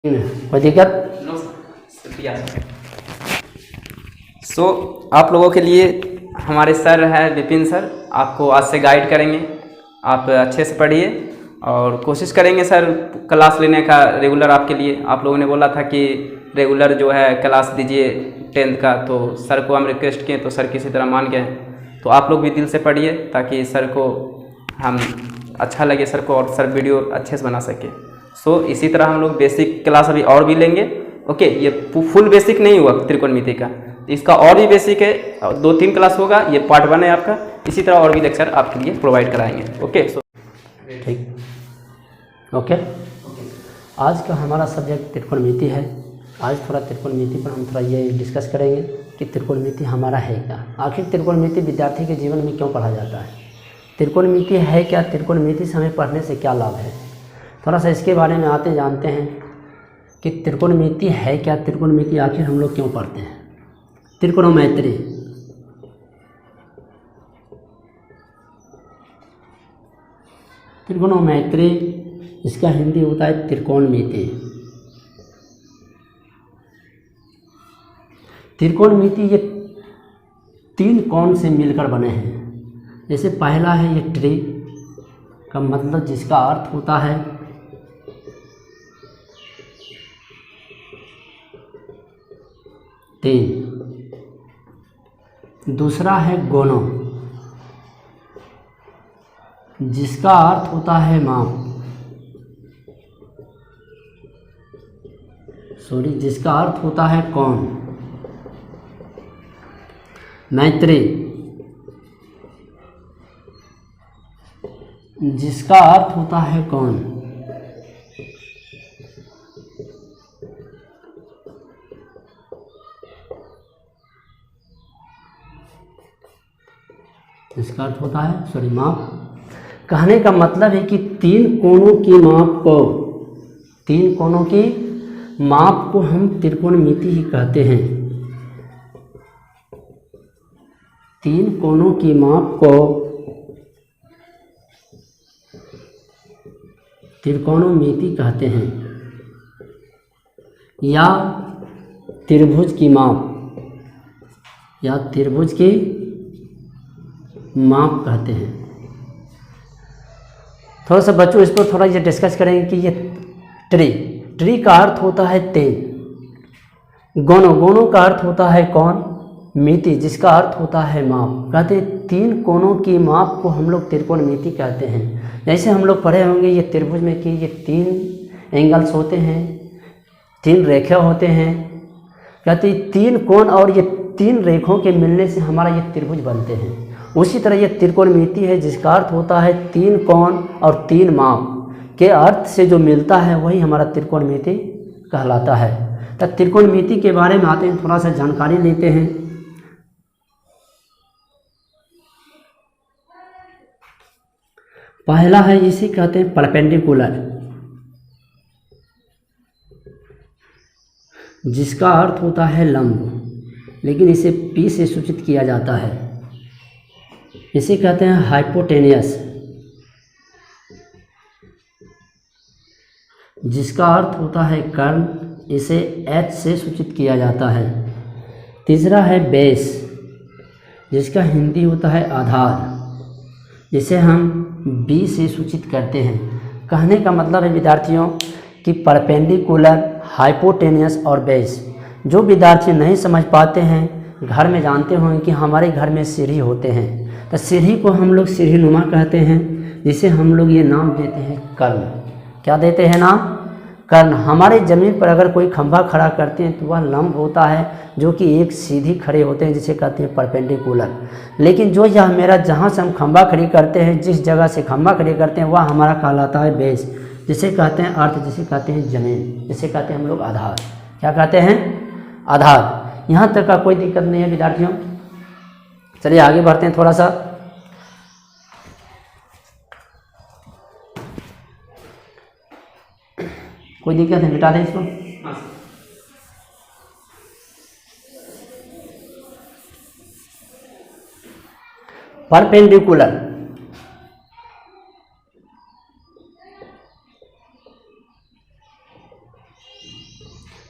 कोई दिक्कत? सो आप लोगों के लिए हमारे सर है विपिन सर, आपको आज से गाइड करेंगे। आप अच्छे से पढ़िए और कोशिश करेंगे सर क्लास लेने का रेगुलर आपके लिए। आप लोगों ने बोला था कि रेगुलर जो है क्लास दीजिए 10th का, तो सर को हम रिक्वेस्ट किए तो सर किसी तरह मान गए। तो आप लोग भी दिल से पढ़िए ताकि सर को हम अच्छा लगे सर को और सर वीडियो अच्छे से बना सके। सो इसी तरह हम लोग बेसिक क्लास अभी और भी लेंगे। ओके, ये फुल बेसिक नहीं हुआ त्रिकोणमिति का, इसका और भी बेसिक है, 2-3 क्लास होगा, ये पार्ट 1 है आपका। इसी तरह और भी लेक्चर आपके लिए प्रोवाइड कराएंगे। ओके सो ठीक। ओके, आज का हमारा सब्जेक्ट त्रिकोणमिति है। आज थोड़ा त्रिकोणमिति पर हम थोड़ा ये डिस्कस करेंगे कि त्रिकोणमिति हमारा है क्या, आखिर त्रिकोणमिति विद्यार्थी के जीवन में क्यों पढ़ा जाता है, त्रिकोणमिति है क्या, त्रिकोणमिति से हमें पढ़ने से क्या लाभ है। थोड़ा सा इसके बारे में आते जानते हैं कि त्रिकोणमिति है क्या, त्रिकोणमिति आखिर हम लोग क्यों पढ़ते हैं। त्रिकोणमिति, त्रिकोणमिति इसका हिंदी होता है त्रिकोणमिति। त्रिकोणमिति ये 3 कोण से मिलकर बने हैं। जैसे पहला है ये ट्री का मतलब जिसका अर्थ होता है तीन। दूसरा है गोनो जिसका अर्थ होता है माप, जिसका अर्थ होता है कोण। मैत्री जिसका अर्थ होता है कोण। इसका अर्थ होता है माप। कहने का मतलब है कि 3 कोणों की माप को, 3 कोणों की माप को हम त्रिकोणमिति ही कहते हैं। 3 कोणों की माप को त्रिकोणमिति कहते हैं, या त्रिभुज की माप, या त्रिभुज की माप कहते हैं। थोड़ा सा बच्चों इस पर थोड़ा ये डिस्कस करेंगे कि ये ट्री का अर्थ होता है 3। गोनों का अर्थ होता है कोण। मिति जिसका अर्थ होता है माप। कहते हैं 3 कोणों की माप को हम लोग त्रिकोणमिति कहते हैं। जैसे हम लोग पढ़े होंगे ये त्रिभुज में कि ये 3 एंगल्स होते हैं, 3 रेखा होते हैं। कहते हैं 3 कोण और ये 3 रेखों के मिलने से हमारा ये त्रिभुज बनते हैं। उसी तरह ये त्रिकोणमिति है जिसका अर्थ होता है 3 कोण और 3 माप के अर्थ से जो मिलता है वही हमारा त्रिकोणमिति कहलाता है। तो त्रिकोणमिति के बारे में आते हैं, थोड़ा सा जानकारी लेते हैं। पहला है इसे कहते हैं परपेंडिकुलर, जिसका अर्थ होता है लंब, लेकिन इसे P से सूचित किया जाता है। इसे कहते हैं हाइपोटेनियस, जिसका अर्थ होता है कर्ण, इसे H से सूचित किया जाता है। तीसरा है बेस, जिसका हिंदी होता है आधार, जिसे हम B से सूचित करते हैं। कहने का मतलब है विद्यार्थियों कि परपेंडिकुलर, हाइपोटेनियस और बेस। जो विद्यार्थी नहीं समझ पाते हैं, घर में जानते होंगे कि हमारे घर में सीढ़ी होते हैं, तो सीढ़ी को हम लोग सीढ़ी नुमा कहते हैं, जिसे हम लोग ये नाम देते हैं कर्ण। क्या देते हैं नाम? कर्ण। हमारे ज़मीन पर अगर कोई खंभा खड़ा करते हैं तो वह लंब होता है, जो कि एक सीधी खड़े होते हैं, जिसे कहते हैं परपेंडिकुलर। लेकिन जो यह मेरा जहाँ से हम खंभा खड़ी करते हैं, जिस जगह से खंभा खड़ी करते हैं, वह हमारा कहलाता है बेस, जिसे कहते हैं अर्थ, जिसे कहते हैं जमीन, जिसे कहते हैं हम लोग आधार। क्या कहते हैं? आधार। यहाँ तक का कोई दिक्कत नहीं है विद्यार्थियों। चलिए आगे बढ़ते हैं थोड़ा सा। कोई दिक्कत है? मिटा दें इसको। परपेंडिकुलर,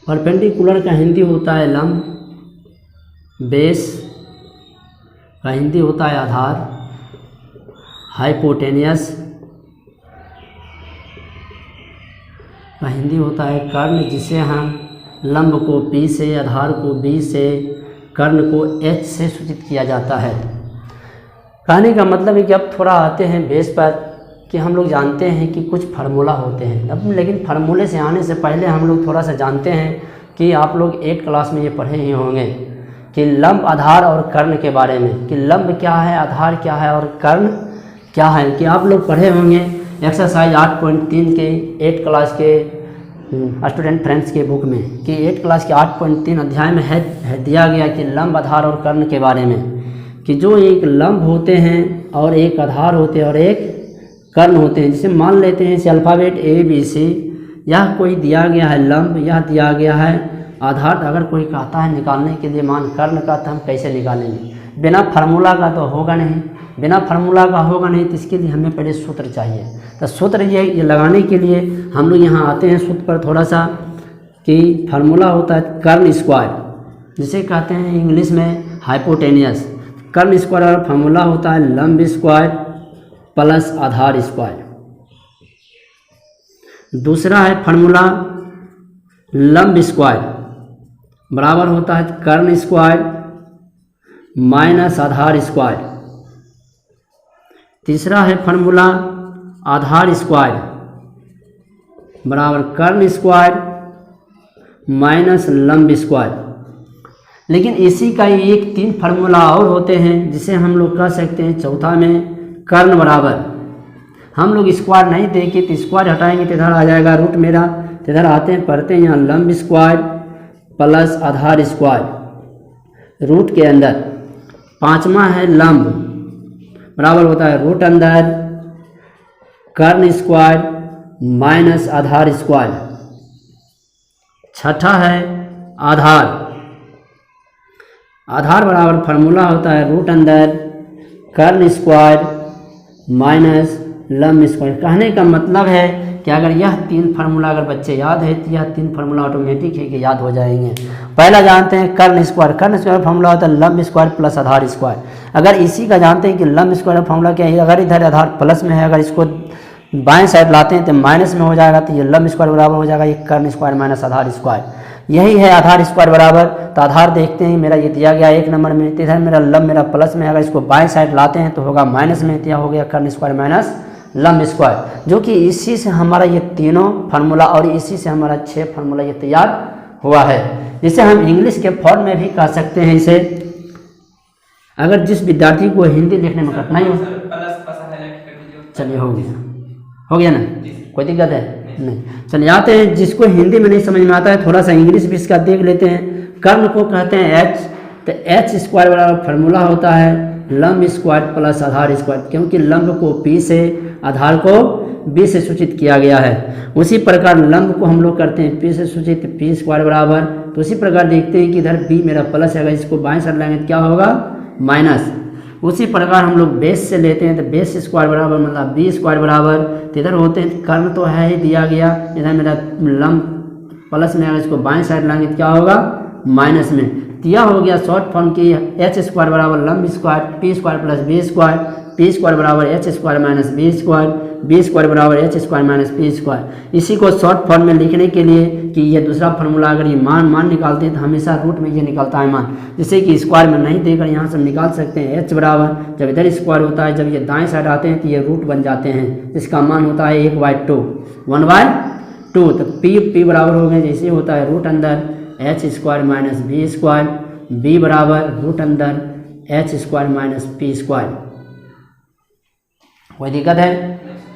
परपेंडिकुलर का हिंदी होता है लंब। बेस का हिंदी होता है आधार। हाइपोटेनियस का हिंदी होता है कर्ण, जिसे हम लंब को P से, आधार को B से, कर्ण को H से सूचित किया जाता है। कहने का मतलब है कि अब थोड़ा आते हैं बेस पर कि हम लोग जानते हैं कि कुछ फार्मूला होते हैं। अब लेकिन फार्मूले से आने से पहले हम लोग थोड़ा सा जानते हैं कि आप लोग 8 क्लास में ये पढ़े ही होंगे कि लंब, आधार और कर्ण के बारे में, कि लंब क्या है, आधार क्या है और कर्ण क्या है। कि आप लोग पढ़े होंगे एक्सरसाइज 8.3 के 8 क्लास के स्टूडेंट फ्रेंड्स के बुक में, कि 8 क्लास के 8.3 अध्याय में है दिया गया कि लंब, आधार और कर्ण के बारे में, कि जो एक लंब होते हैं और एक आधार होते हैं और एक कर्ण होते हैं। जिसे मान लेते हैं इसे अल्फ़ाबेट ABC, यह कोई दिया गया है लंब, यह दिया गया है आधार। अगर कोई कहता है निकालने के लिए मान कर्ण का, तो हम कैसे निकालेंगे? बिना फार्मूला का तो होगा नहीं, बिना फार्मूला का होगा नहीं, तो इसके लिए हमें पहले सूत्र चाहिए। तो सूत्र ये लगाने के लिए हम लोग यहाँ आते हैं सूत्र पर थोड़ा सा, कि फार्मूला होता है कर्ण स्क्वायर, जिसे कहते हैं इंग्लिश में हाइपोटेनियस। कर्ण स्क्वायर और फार्मूला होता है लंब स्क्वायर प्लस आधार स्क्वायर। दूसरा है फार्मूला लंब स्क्वायर बराबर होता है कर्ण स्क्वायर माइनस आधार स्क्वायर। तीसरा है फार्मूला आधार स्क्वायर बराबर कर्ण स्क्वायर माइनस लंब स्क्वायर। लेकिन इसी का एक 3 फार्मूला और होते हैं, जिसे हम लोग कह सकते हैं चौथा में कर्ण बराबर, हम लोग स्क्वायर नहीं देंगे तो स्क्वायर हटाएंगे तो इधर आ जाएगा रूट मेरा, तो इधर आते हैं पढ़ते हैं यहाँ लंब स्क्वायर प्लस आधार स्क्वायर रूट के अंदर। पांचवा है लंब बराबर होता है रूट अंदर कर्ण स्क्वायर माइनस आधार स्क्वायर। छठा है आधार, आधार बराबर फार्मूला होता है रूट अंदर कर्ण स्क्वायर माइनस लंब स्क्वायर। कहने का मतलब है कि अगर यह 3 फार्मूला अगर बच्चे याद है तो यह 3 फार्मूला ऑटोमेटिक है कि याद हो जाएंगे। पहला जानते हैं कर्ण स्क्वायर, कर्ण स्क्वायर फार्मूला होता है लंब स्क्वायर प्लस आधार स्क्वायर। अगर इसी का जानते हैं कि लंब स्क्वायर फार्मूला क्या है, अगर इधर आधार प्लस में है, अगर इसको बाएं साइड लाते हैं तो माइनस में हो जाएगा, तो ये लंब स्क्वायर बराबर हो जाएगा ये कर्ण स्क्वायर माइनस आधार स्क्वायर। यही है आधार स्क्वायर बराबर। तो आधार देखते हैं मेरा ये दिया गया 1 नंबर में, तो इधर मेरा लंब मेरा प्लस में, अगर इसको बाएं साइड लाते हैं तो होगा माइनस में, तो यह हो गया कर्ण स्क्वायर माइनस लंब स्क्वायर। जो कि इसी से हमारा ये तीनों फार्मूला और इसी से हमारा 6 फार्मूला ये तैयार हुआ है, जिसे हम इंग्लिश के फॉर्म में भी कह सकते हैं इसे। अगर जिस विद्यार्थी को हिंदी लिखने में कठिनाई हो, चलिए हो गया ना, कोई दिक्कत है नहीं। चलिए आते हैं जिसको हिंदी में नहीं समझ में आता है, थोड़ा सा इंग्लिश भी इसका देख लेते हैं। कर्ण को कहते हैं H, तो H स्क्वायर बराबर फार्मूला होता है लंब स्क्वायर प्लस आधार स्क्वायर, क्योंकि लंब को P से, आधार को B से सूचित किया गया है। उसी प्रकार लंब को हम लोग करते हैं P से सूचित, P स्क्वायर बराबर। तो उसी प्रकार देखते हैं कि इधर B मेरा प्लस है, अगर इसको बाएं साइड लाएंगे तो क्या होगा माइनस। उसी प्रकार हम लोग बेस से लेते हैं तो बेस स्क्वायर बराबर मतलब B स्क्वायर बराबर। तो इधर होते हैं कर्ण तो है ही दिया गया, इधर मेरा लंब प्लस में, अगर इसको बाएं साइड लाएंगे तो क्या होगा माइनस में। यह हो गया शॉर्ट फॉर्म की H स्क्वायर बराबर लंब square P square plus B square, P square बराबर H square minus B square, B square बराबर H square minus P square. इसी को शॉर्ट फॉर्म में लिखने के लिए कि ये दूसरा फार्मूला अगर ये मान निकालते हैं तो हमेशा रूट में ये निकलता है मान, जैसे कि स्क्वायर में नहीं देकर यहाँ से निकाल सकते हैं H बराबर, जब इधर स्क्वायर होता है, जब ये दाएँ साइड आते हैं तो ये रूट बन जाते हैं, इसका मान होता है 1/2 1/2। तो P बराबर हो गए, जैसे होता है रूट अंदर H square minus B square, B बराबर रूट अंदर H square minus P square. कोई दिक्कत है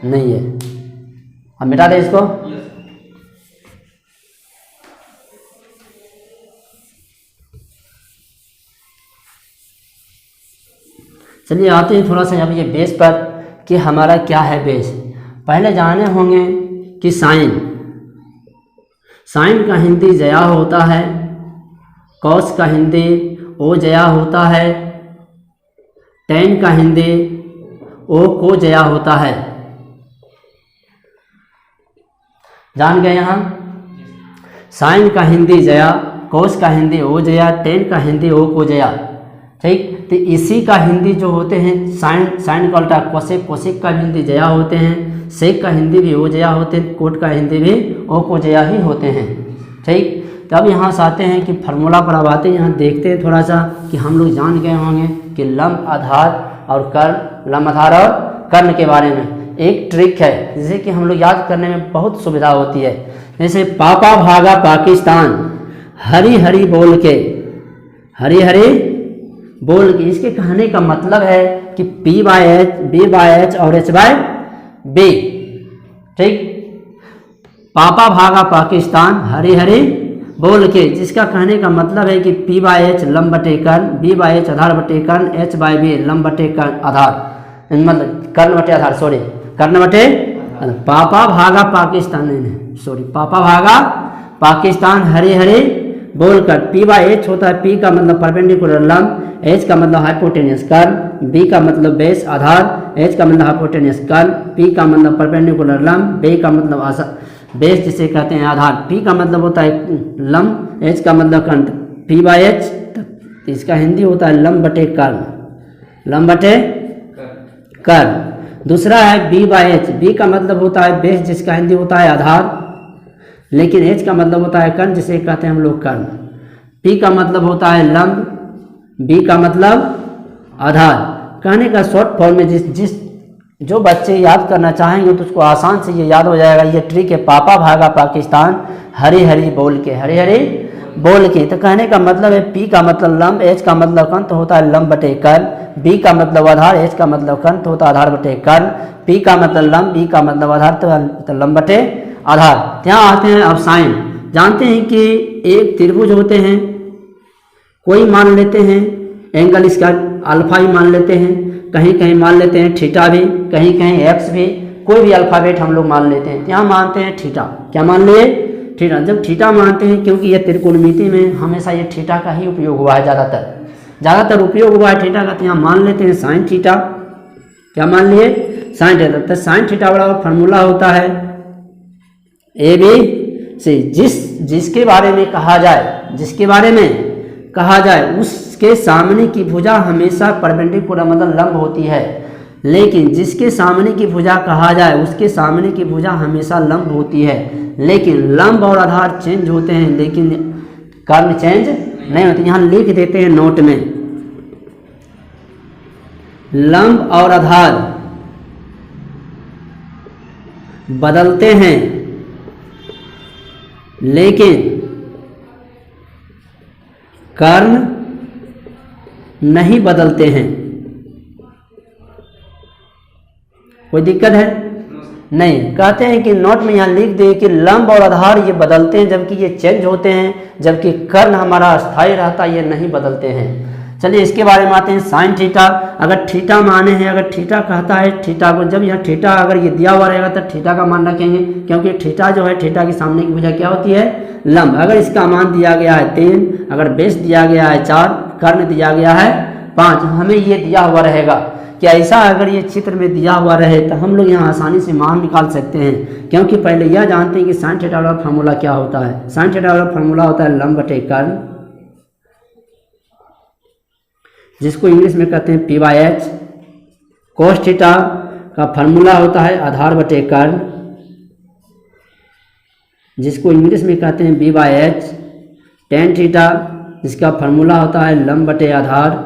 नहीं है। अब मिटा दे इसको। चलिए आते हैं थोड़ा सा अब ये बेस पर कि हमारा क्या है बेस। पहले जाने होंगे कि साइन का हिंदी जया होता है, कॉस का हिंदी ओ जया होता है, टेन का हिंदी ओ को जया होता है। जान गए यहाँ। साइन का हिंदी जया, कोस का हिंदी ओ जया, टेन का हिंदी ओ को जया। ठीक, तो इसी का हिंदी जो होते हैं साइन का उल्टा कोसेक, कोसेक का हिंदी जया होते हैं, सेक का हिंदी भी ओ जया होते हैं, कोट का हिंदी भी ओ को जया ही होते हैं। ठीक, तब यहाँ से आते हैं कि फार्मूला पर अब आते हैं, यहाँ देखते हैं थोड़ा सा कि हम लोग जान गए होंगे कि लंब, आधार और कर्ण, लंब, आधार और कर्ण के बारे में एक ट्रिक है जिसे कि हम लोग याद करने में बहुत सुविधा होती है। जैसे पापा भागा पाकिस्तान, हरी हरी बोल के, हरी हरी बोल के, इसके कहने का मतलब है कि P/H, B/H और H/B। ठीक, पापा भागा पाकिस्तान, हरी हरी बोल के, जिसका कहने का मतलब है कि P/H लंब बटे कर्ण, B/H आधार बटे कर्ण, H/B लंब बटे कर्ण आधार, मतलब कर्ण बटे आधार, सॉरी कर्ण बटे, पापा भागा पाकिस्तान, सॉरी पापा भागा पाकिस्तान हरी हरी बोलकर। P/H होता है, P का मतलब परपेंडिकुलर लंब, H का मतलब हाइपोटेनियस कर्ण, B का मतलब बेस आधार, H का मतलब हाइपोटेनियस कर्ण, P का मतलब परपेंडिकुलर लंब, B का मतलब बेस जिसे कहते हैं आधार, P का मतलब होता है लंब, H का मतलब कर्ण, P/H तो इसका हिंदी होता है लंब बटे कर्ण, लंब बटे कर्ण। दूसरा है B/H, B का मतलब होता है बेस जिसका हिंदी होता है आधार, लेकिन H का मतलब होता है कर्ण जिसे कहते हैं हम लोग कर्ण। P का मतलब होता है लंब, B का मतलब आधार। कहने का शॉर्ट फॉर्म में जो बच्चे याद करना चाहेंगे तो उसको आसान से ये याद हो जाएगा। ये ट्रिक है, पापा भागा पाकिस्तान हरी हरी बोल के, हरी हरी बोल के। तो कहने का मतलब है P का मतलब लंब, H का मतलब कर्ण तो होता है लंब बटे कर्ण, B का मतलब आधार, H का मतलब कर्ण तो होता है आधार बटे कर्ण, P का मतलब लंब, B का मतलब आधार तो लंब बटे आधार। यहाँ आते हैं अब साइन। जानते हैं कि एक त्रिभुज होते हैं, कोई मान लेते हैं एंगल इसका अल्फा ही मान लेते हैं, कहीं कहीं मान लेते हैं थीटा भी, कहीं कहीं एक्स भी, कोई भी अल्फ़ाबेट हम लोग मान लेते हैं। यहाँ मानते हैं थीटा, क्या मान लिए? थीटा। जब थीटा मानते हैं, क्योंकि ये त्रिकोणमिति में हमेशा ये थीटा का ही उपयोग हुआ है, ज़्यादातर उपयोग हुआ है थीटा का, तो यहाँ मान लेते हैं साइन थीटा। क्या मान लिए? Sine theta. तो साइन थीटा बराबर फार्मूला होता है ए बी सी। जिसके बारे में कहा जाए उसके सामने की भुजा हमेशा परपेंडिकुलर मतलब लंब होती है, लेकिन जिसके सामने की भुजा कहा जाए उसके सामने की भुजा हमेशा लंब होती है, लेकिन लंब और आधार चेंज होते हैं, लेकिन कर्ण चेंज नहीं होते। यहाँ लिख देते हैं नोट में, लंब और आधार बदलते हैं लेकिन कर्ण नहीं बदलते हैं। कोई दिक्कत है? नहीं। कहते हैं कि नोट में यहाँ लिख दे कि लंब और आधार ये बदलते हैं, जबकि ये चेंज होते हैं, जबकि कर्ण हमारा अस्थायी रहता है, ये नहीं बदलते हैं। चलिए इसके बारे में आते हैं। साइन थीटा, अगर थीटा माने हैं, अगर थीटा कहता है थीटा को, जब यहाँ थीटा अगर ये दिया हुआ रहेगा तो थीटा का मान रखेंगे, क्योंकि थीटा जो है थीटा की सामने की भुजा क्या होती है? लंब। अगर इसका मान दिया गया है 3, अगर बेस दिया गया है 4, कर्ण दिया गया है 5, हमें ये दिया हुआ रहेगा कि ऐसा अगर ये चित्र में दिया हुआ रहे तो हम लोग यहाँ आसानी से मान निकाल सकते हैं, क्योंकि पहले यह जानते हैं कि साइन थीटा वाला फार्मूला क्या होता है। साइन थीटा वाला फार्मूला होता है लंब बटे कर्ण, जिसको इंग्लिश में कहते हैं P/H। कोस थीटा का फार्मूला होता है आधार बटे कर्ण, जिसको इंग्लिश में कहते हैं B/H। टेन थीटा जिसका फार्मूला होता है लंब बटे आधार,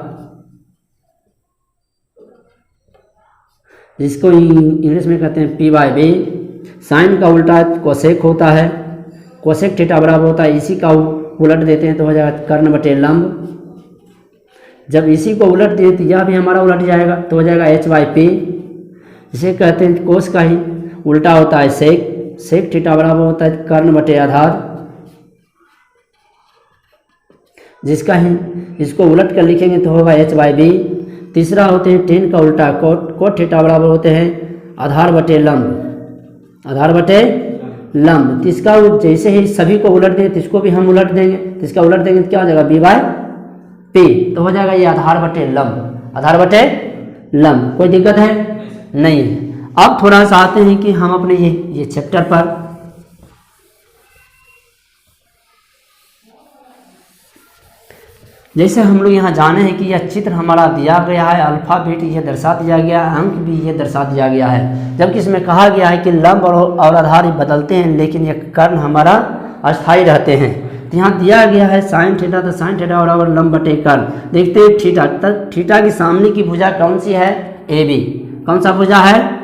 जिसको इंग्लिश में कहते हैं P/B। साइन का उल्टा कोसेक होता है, कोसेक थीटा बराबर होता है, इसी का उलट देते हैं तो हो जाएगा कर्ण बटे लंब। जब इसी को उलट दिए तो यह भी हमारा उलट जाएगा तो हो जाएगा H/P, जिसे कहते हैं कोस का ही उल्टा होता है सेक। सेक थीटा बराबर होता है कर्ण बटे आधार, जिसका ही इसको उलट कर लिखेंगे तो होगा H/B। तीसरा होते हैं टेन का उल्टा कोट। कोट थीटा बराबर होते हैं आधार बटे लंब, आधार बटे लंब। तो इसका जैसे ही सभी को उलट देंगे तो इसको भी हम उलट देंगे, तो इसका उलट देंगे तो क्या हो जाएगा? B/P, तो हो जाएगा ये आधार बटे लंब, आधार बटे लंब। कोई दिक्कत है? नहीं है। अब थोड़ा सा आते हैं कि हम अपने ये चैप्टर पर जैसे हम लोग यहाँ जाने हैं कि यह चित्र हमारा दिया गया है, अल्फ़ाबेट ये दर्शा दिया गया है, अंक भी ये दर्शा दिया गया है, जबकि इसमें कहा गया है कि लंब और आधार बदलते हैं लेकिन ये कर्ण हमारा अस्थायी रहते हैं। तो यहाँ दिया गया है साइन थीटा, तो साइन थीटा बराबर लंब बटे कर्ण। देखते हैं थीटा, तब थीटा की सामने की भुजा कौन सी है? A B. कौन सा भुजा है?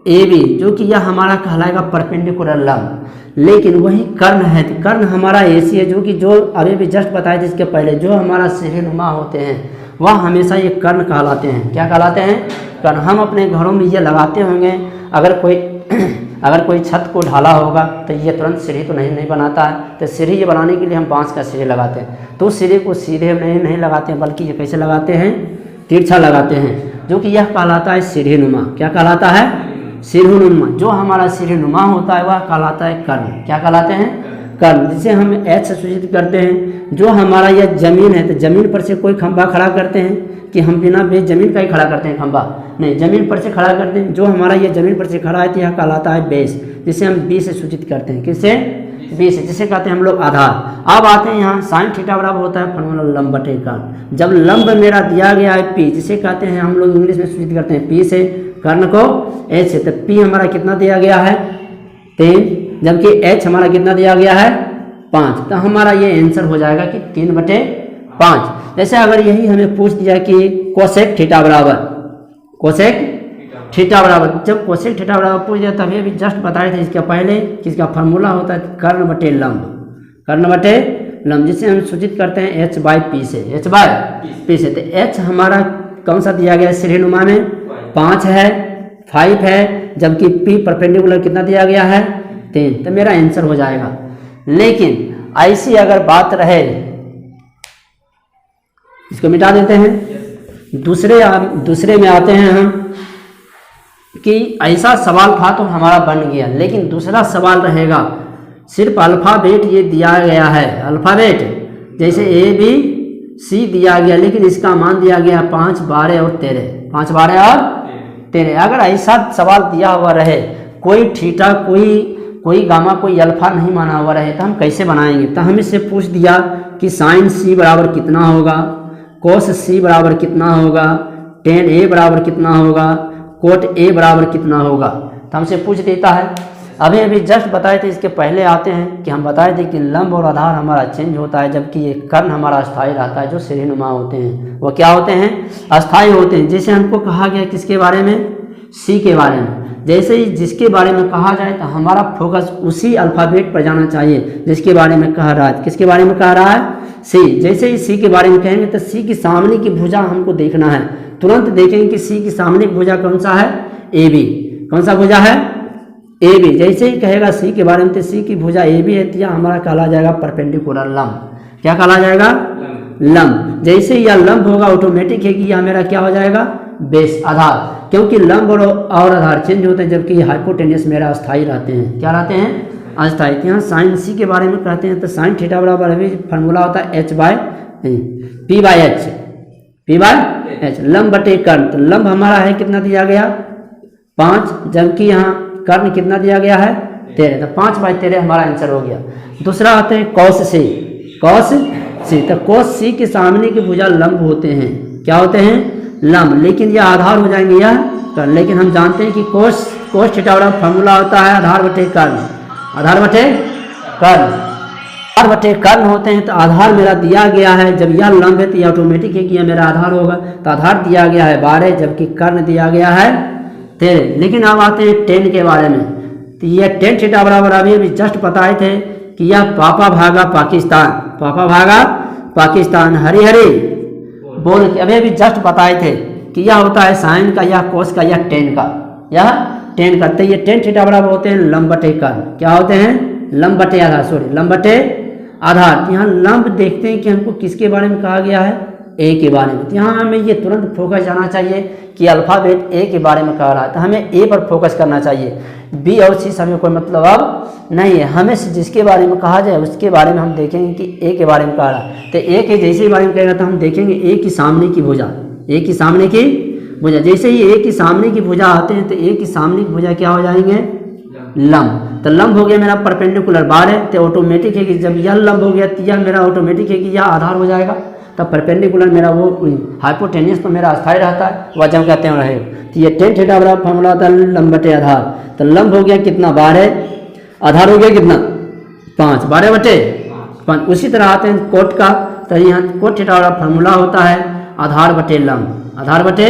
ए बी, जो कि यह हमारा कहलाएगा परपेंडिकुलर लंब। लेकिन वही कर्ण है, तो कर्ण हमारा ऐसी है जो अभी भी जस्ट बताए थे इसके पहले, जो हमारा सीढ़ीनुमा होते हैं वह हमेशा ये कर्ण कहलाते हैं। क्या कहलाते हैं? कर्ण। हम अपने घरों में ये लगाते होंगे, अगर कोई छत को ढाला होगा तो ये तुरंत सीढ़ी तो नहीं बनाता है, तो सीढ़ी ये बनाने के लिए हम बांस का सीढ़ी लगाते हैं। तो सीढ़ी को सीधे नहीं लगाते हैं, बल्कि ये कैसे लगाते हैं? तिरछा लगाते हैं, जो कि यह कहलाता है सीढ़ीनुमा। क्या कहलाता है? सीढ़ीनुमा। जो हमारा सीढ़ीनुमा होता है वह कहलाता है कर्ण। क्या कहलाते हैं? कर्ण, जिसे हम एच से सूचित करते हैं। जो हमारा यह जमीन है, तो जमीन पर से कोई खंभा खड़ा करते हैं कि हम बिना बेस जमीन का ही खड़ा करते हैं खंभा? नहीं, जमीन पर से खड़ा करते हैं। जो हमारा ये जमीन पर से खड़ा है तो यह कहलाता है बेस, जिसे हम बी से सूचित करते हैं। किससे? बी से, जिसे कहते हैं हम लोग आधार। अब आते हैं यहाँ साइन थीटा बराबर होता है फॉर्मूला लंब बटे कर्ण। जब लंब मेरा दिया गया है पी, जिसे कहते हैं हम लोग इंग्लिश में सूचित करते हैं पी से, कर्ण को एच से, तो पी हमारा कितना दिया गया है? 3, जबकि एच हमारा कितना दिया गया है? 5। तो हमारा ये आंसर हो जाएगा कि 3/5। जैसे अगर यही हमें पूछ दिया कि कोसेक थीटा बराबर जब कोसेक थीटा बराबर पूछ दिया, तभी अभी जस्ट बताए थे इसके पहले कि इसका फार्मूला होता है कर्ण बटे लंब, जिसे हम सूचित करते हैं एच बाई पी से। तो एच हमारा कौन सा दिया गया है सीढ़ीनुमा में? 5 है, 5 है, जबकि पी परपेंडिकुलर कितना दिया गया है? 3। तो मेरा आंसर हो जाएगा। लेकिन ऐसी अगर बात रहे, इसको मिटा देते हैं। दूसरे में आते हैं हम कि ऐसा सवाल था तो हमारा बन गया, लेकिन दूसरा सवाल रहेगा सिर्फ अल्फ़ाबेट ये दिया गया है, अल्फ़ाबेट जैसे ए बी सी दिया गया, लेकिन इसका मान दिया गया 5, 12 और 13। 5, 12 और 13। अगर ऐसा सवाल दिया हुआ रहे, कोई थीटा, कोई गामा, कोई अल्फा नहीं माना हुआ रहे, तो हम कैसे बनाएंगे? तो हम इससे पूछ दिया कि साइन सी बराबर कितना होगा, कोस सी बराबर कितना होगा, टेन ए बराबर कितना होगा, कोट ए बराबर कितना होगा, तो हमसे पूछ देता है। अभी जस्ट बताए थे, इसके पहले आते हैं कि हम बताए थे कि लंब और आधार हमारा चेंज होता है, जबकि ये कर्ण हमारा अस्थायी रहता है। जो सीढ़ीनुमा होते हैं वो क्या होते हैं? अस्थायी होते हैं। जैसे हमको कहा गया किसके बारे में? सी के बारे में। जैसे ही जिसके बारे में कहा जाए तो हमारा फोकस उसी अल्फ़ाबेट पर जाना चाहिए जिसके बारे में कह रहा है। किसके बारे में कह रहा है? सी। जैसे ही सी के बारे में कहेंगे तो सी की सामने की भुजा हमको देखना है। तुरंत देखेंगे कि सी की सामने की भुजा कौन सा है? A B. कौन सा भुजा है? A B. जैसे ही कहेगा सी के बारे में तो सी की भुजा ए बी है, तो यह हमारा कहला जाएगा परपेंडिकुलर लंब। क्या कहला जाएगा? लंब। जैसे ही यह लंब होगा, ऑटोमेटिक है कि यह मेरा क्या हो जाएगा? बेस, आधार। क्योंकि लंब और आधार चेंज होते हैं, जबकि हाइपोटेन्यूस मेरा अस्थायी रहते हैं। क्या रहते हैं? अस्थायी। यहाँ साइन सी के बारे में कहते हैं तो साइन थीटा बराबर अभी फार्मूला होता है H by P by H. लंब बटे कर्ण, तो लंब हमारा है कितना दिया गया? 5, जबकि यहाँ कर्ण कितना दिया गया है? 13। तो 5/13 हमारा आंसर हो गया। दूसरा आते हैं कॉस सी। तो कॉस सी के सामने की भुजा लंब होते हैं। क्या होते हैं? लंब। लेकिन यह आधार हो जाएंगे यह कर्ण। लेकिन हम जानते हैं कि कोस थीटा बराबर फार्मूला होता है आधार बटे कर्ण होते हैं। तो आधार मेरा दिया गया है, जब यह लंब है तो यह ऑटोमेटिक है कि यह मेरा आधार होगा। तो आधार दिया गया है 12, जबकि कर्ण दिया गया है 13। लेकिन अब आते हैं 10 के बारे में। तो यह 10 थीटा बराबर अभी जस्ट बताए थे कि यह पापा भागा पाकिस्तान हरी हरी बोल के अभी जस्ट बताए थे कि यह होता है साइन का, यह कोस का, यह 10 का। तो ये 10 थीटा बराबर होते हैं लंब बटे कर्ण। क्या होते हैं? लंब बटे आधार। यहाँ लंब देखते हैं कि हमको किसके बारे में कहा गया है? ए के बारे में। तो यहाँ हमें ये तुरंत फोकस जाना चाहिए कि अल्फ़ाबेट ए के बारे में कह रहा है, तो हमें ए पर फोकस करना चाहिए। बी और सी से हमें कोई मतलब अब नहीं है। हमें जिसके बारे में कहा जाए उसके बारे में हम देखेंगे कि ए के बारे में कह रहा है। तो ए के जैसे ही बारे में कहेगा तो हम देखेंगे ए की सामने की भुजा, जैसे ही ए की सामने की भुजा आते हैं तो ए की सामने की भुजा क्या हो जाएंगे? लंब। तो लंब हो गया मेरा परपेंडिकुलर 12, तो ऑटोमेटिक है कि जब यह लंब हो गया तो यह मेरा ऑटोमेटिक है कि यह आधार हो जाएगा। तब परपेंडिकुलर मेरा वो हाइपोटेनियस तो मेरा अस्थायी रहता है, वह जब कहते हैं रहेगा। तो ये टेन थीटा बराबर फॉर्मूला होता है लंब बटे आधार। तो लंब हो गया कितना 12, आधार हो गया कितना 5, 12 बटे 5। उसी तरह आते हैं कोट का, तो यहाँ कोट थीटा वाला फार्मूला होता है आधार बटे लंब, आधार बटे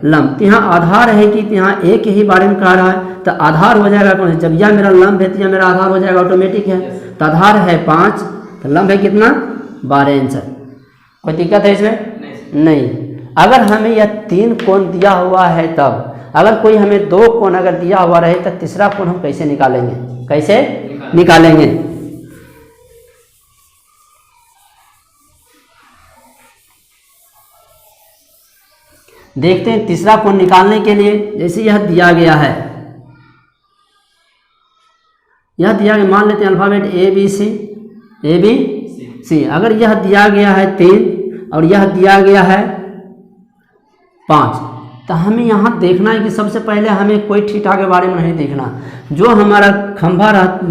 लंब। तो यहाँ आधार है कि यहाँ एक ही बारे में कह रहा है, तो आधार हो जाएगा कौन, जब यह मेरा लंब है तो यह मेरा आधार हो जाएगा, ऑटोमेटिक है। तो आधार है 5, तो लंब है कितना 12 आंसर। कोई दिक्कत है इसमें? नहीं। अगर हमें यह 3 कोण दिया हुआ है, तब अगर कोई हमें 2 कोण अगर दिया हुआ रहे तो तीसरा कोण हम कैसे निकालेंगे, कैसे निकालेंगे? देखते हैं तीसरा कोण निकालने के लिए। जैसे यह दिया गया है, यह दिया गया, मान लेते हैं अल्फाबेट ए बी सी। अगर यह दिया गया है 3 और यह दिया गया है 5, तो हमें यहाँ देखना है कि सबसे पहले हमें कोई थीटा के बारे में नहीं देखना। जो हमारा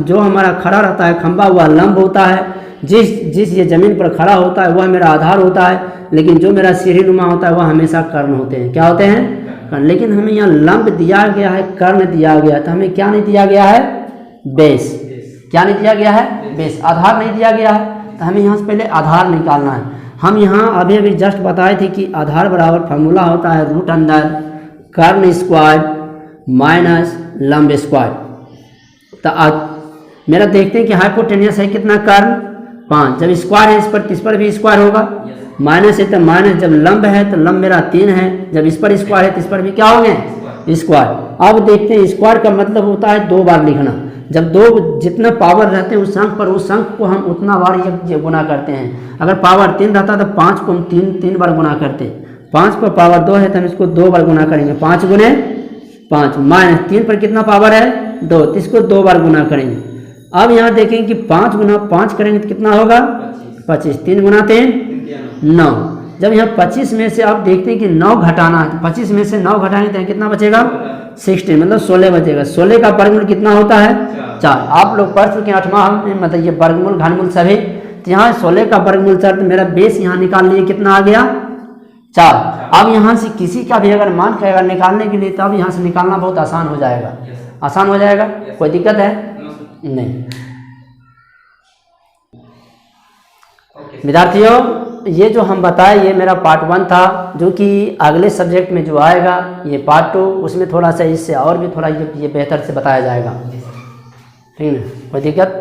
जो हमारा खड़ा रहता है खंभा, वह लंब होता है। जिस ये ज़मीन पर खड़ा होता है वह मेरा आधार होता है, लेकिन जो मेरा सीढ़ी नुमा होता है वह हमेशा कर्ण होते हैं। क्या होते हैं? कर्ण। लेकिन हमें यहाँ लंब दिया गया है, कर्ण दिया गया, तो हमें क्या नहीं दिया गया है? बेस। क्या नहीं दिया गया है? बेस। आधार नहीं दिया गया है, तो हमें यहाँ से पहले आधार निकालना है। हम यहाँ अभी जस्ट बताए थे कि आधार बराबर फार्मूला होता है रूट अंडर कर्ण स्क्वायर माइनस लंब स्क्वायर। तो आज मेरा देखते हैं कि हाइपोटेनियस है कितना कर्ण 5, जब स्क्वायर है इस पर भी स्क्वायर होगा, माइनस है तो माइनस, जब लंब है तो लंब मेरा 3 है, जब इस पर स्क्वायर है तो इस पर भी क्या हो गए स्क्वायर। अब देखते हैं स्क्वायर का मतलब होता है 2 बार लिखना। जब 2 जितना पावर रहते हैं उस अंक पर, उस अंक को हम उतना बार ये गुना करते हैं। अगर पावर 3 रहता तो 5 को हम 3 बार गुना करते। 5 पर पावर 2 है तो हम इसको 2 बार गुना करेंगे, 5 गुने 5, माइनस 3 पर कितना पावर है 2, तो इसको 2 बार गुना करेंगे। अब यहाँ देखेंगे कि 5 गुना 5 करेंगे तो कितना होगा 25, 3 गुना 3 9। जब यहाँ 25 में से आप देखते हैं कि 9 घटाना है, 25 में से 9 घटाएंगे तो कितना बचेगा 16, मतलब 16 बचेगा। 16 का वर्गमूल कितना होता है 4। आप लोग पढ़ चुके हैं 8वां में, मतलब ये वर्गमूल घनमूल सभी। तो यहाँ 16 का वर्गमूल 4, तो मेरा बेस यहाँ निकाल लिए कितना आ गया 4। अब यहाँ से किसी का भी अगर मान कहेगा निकालने के लिए, तब यहाँ से निकालना बहुत आसान हो जाएगा, आसान हो जाएगा। कोई दिक्कत है? नहीं। विद्यार्थियों, ये जो हम बताए ये मेरा पार्ट 1 था, जो कि अगले सब्जेक्ट में जो आएगा ये पार्ट 2, उसमें थोड़ा सा इससे और भी थोड़ा ये बेहतर से बताया जाएगा। ठीक है, कोई दिक्कत?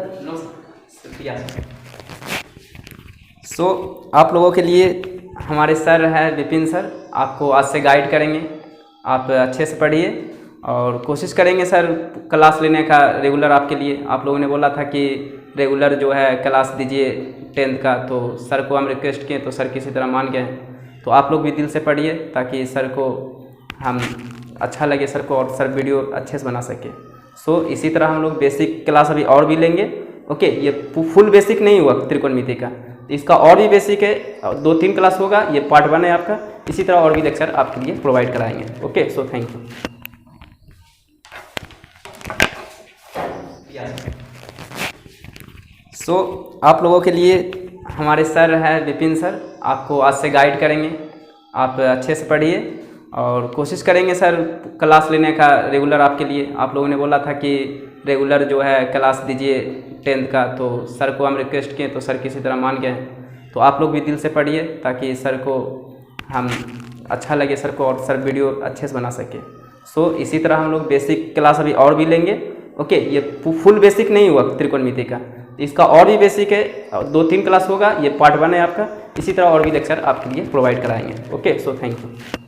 सो आप लोगों के लिए हमारे सर हैं विपिन सर, आपको आज से गाइड करेंगे। आप अच्छे से पढ़िए और कोशिश करेंगे सर क्लास लेने का रेगुलर आपके लिए। आप लोगों ने बोला था कि रेगुलर जो है क्लास दीजिए 10th का, तो सर को हम रिक्वेस्ट किए तो सर किसी तरह मान गए। तो आप लोग भी दिल से पढ़िए ताकि सर को हम अच्छा लगे सर को, और सर वीडियो अच्छे से बना सके। सो इसी तरह हम लोग बेसिक क्लास अभी और भी लेंगे। ओके, ये फुल बेसिक नहीं हुआ त्रिकोणमिति का, इसका और भी बेसिक है, 2-3 क्लास होगा, ये पार्ट 1 है आपका। इसी तरह और भी लेक्चर आपके लिए प्रोवाइड कराएंगे। Okay, so thank you. So आप लोगों के लिए हमारे सर हैं विपिन सर, आपको आज से गाइड करेंगे। आप अच्छे से पढ़िए और कोशिश करेंगे सर क्लास लेने का रेगुलर आपके लिए। आप लोगों ने बोला था कि रेगुलर जो है क्लास दीजिए 10th का, तो सर को हम रिक्वेस्ट किए तो सर किसी तरह मान गए। तो आप लोग भी दिल से पढ़िए ताकि सर को हम अच्छा लगे सर को, और सर वीडियो अच्छे से बना सके। सो इसी तरह हम लोग बेसिक क्लास अभी और भी लेंगे। ओके, ये फुल बेसिक नहीं हुआ त्रिकोणमिति का, इसका और भी बेसिक है, 2-3 क्लास होगा, ये पार्ट 1 है आपका। इसी तरह और भी लेक्चर आपके लिए प्रोवाइड कराएंगे। Okay, so thank you.